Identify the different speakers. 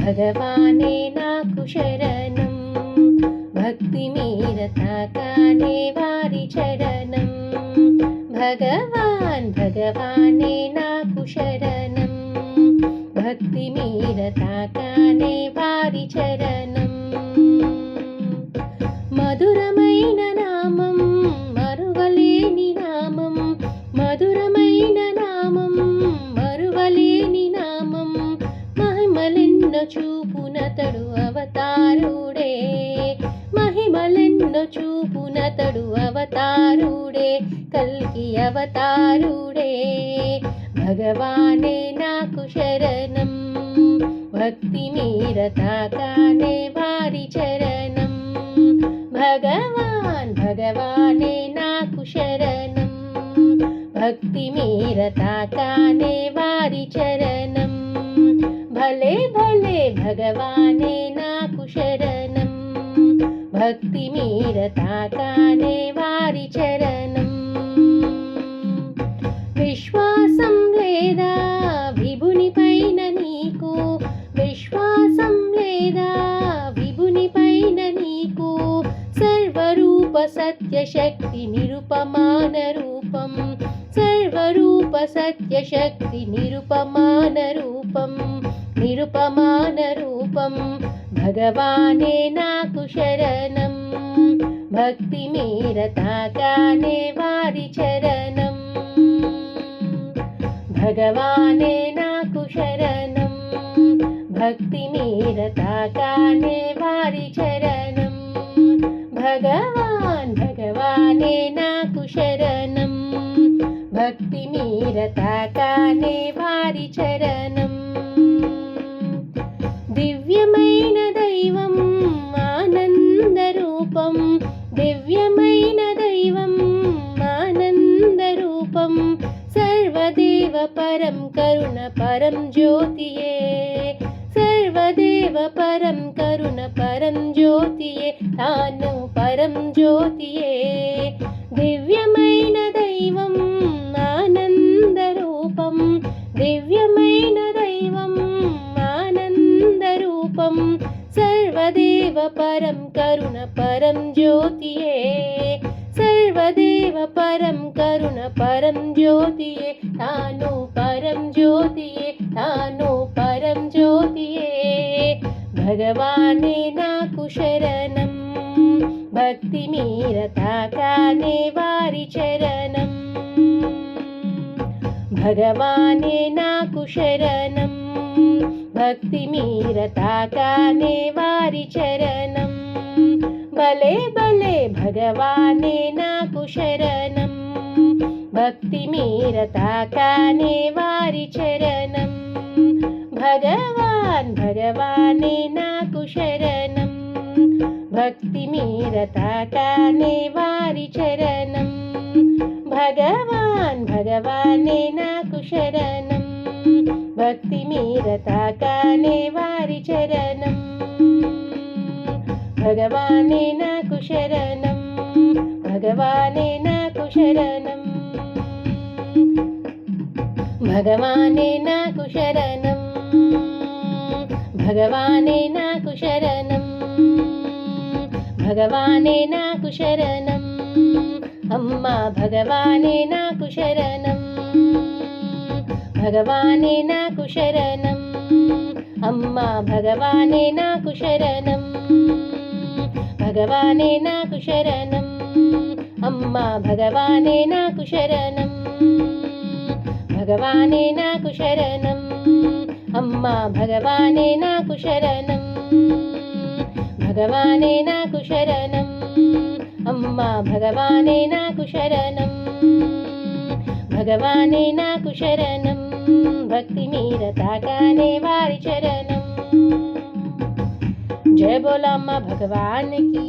Speaker 1: భగవానే నాకు శరణం, భక్తి మీర తాకానే వారి చరణం. భగవానే నాకు శరణం, భక్తి మీర తాకానే వారి చరణం. మధురమైన నామం మరువలేని నామం, మధురమైన నామం మరువలేని నామం. మహిమలెన్నో చూపునతడు అవతారుడే, మహిమలెన్నో చూపునతడు అవతారుడే, కల్కి అవతారుడే. భగవానే నాకు శరణం, భక్తి మీర తాకానే వారి చరణం. భగవానే నాకు శరణం, భక్తి మీర తాకానే వారి చరణం. భలే భలే భగవానే నాకు శరణం, భక్తి మీర తాకానే వారి చరణం. విశ్వాసం లేదా విభుని పైన నీకు, విశ్వాసం లేదా విభుని పైన నీకు. సర్వరూప సత్యశక్తి నిరుపమాన రూపం, సర్వరూప సత్యశక్తి నిరుపమాన రూపం, నిరుపమాన రూపం. భగవానే నాకు శరణం, భక్తి మీర తాకానే వారి చరణం. భగవానే నాకు శరణం, భక్తి మీర తాకానే వారి చరణం. భగవానే నాకు శరణం, భక్తి మీర తాకానే వారి చరణం. దివ్యమైన దైవం ఆనంద రూపం, దివ్యమైన దైవం ఆనంద రూపం. సర్వదేవ పరం కరుణ పరం జ్యోతియే, సర్వదేవ పరం కరుణ పరం జ్యోతియే, తాను పరం జ్యోతియే. దివ్యమైన దైవం ఆనంద రూపం, దివ్యమైన దైవం ఆనంద రూపం. సర్వదేవ పరం కరుణ పరం జ్యోతియే, సర్వదేవ పరం కరుణ పరం జ్యోతియే, తాను పరం జ్యోతియే, తాను పరం జ్యోతియే. భగవానే నాకు శరణం, భక్తి మీర తాకానే వారి చరణం. భగవానే నాకు శరణం, భక్తి మీర తాకానే వారి చరణం. భలే భలే భగవానే నాకు శరణం, భక్తి మీర తాకానే వారి చరణం. భగవానే నాకు శరణం, భక్తి మీర తాకానే వారి చరణం. భగవానే నాకు శరణం, భక్తి మీర తాకానే వారి చరణం. భగవానే నాకు శరణం, భగవానే నాకు శరణం. భగవానే నాకు శరణం, భగవానే నాకు శరణం. భగవానే నాకు శరణం, అమ్మా భగవానే నాకు శరణం. భగవానే నాకు శరణం, అమ్మా భగవానే నాకు శరణం. భగవానే నాకు శరణం, అమ్మా భగవానే నాకు శరణం. భగవానే నాకు శరణం, అమ్మా భగవానే నాకు శరణం. భగవానే నాకు శరణం, అమ్మా భగవానే నాకు శరణం. భగవానే నాకు శరణం, భక్తి మీర తాకానే వారి చరణం. జయ బోలా అమ్మ భగవాన్ की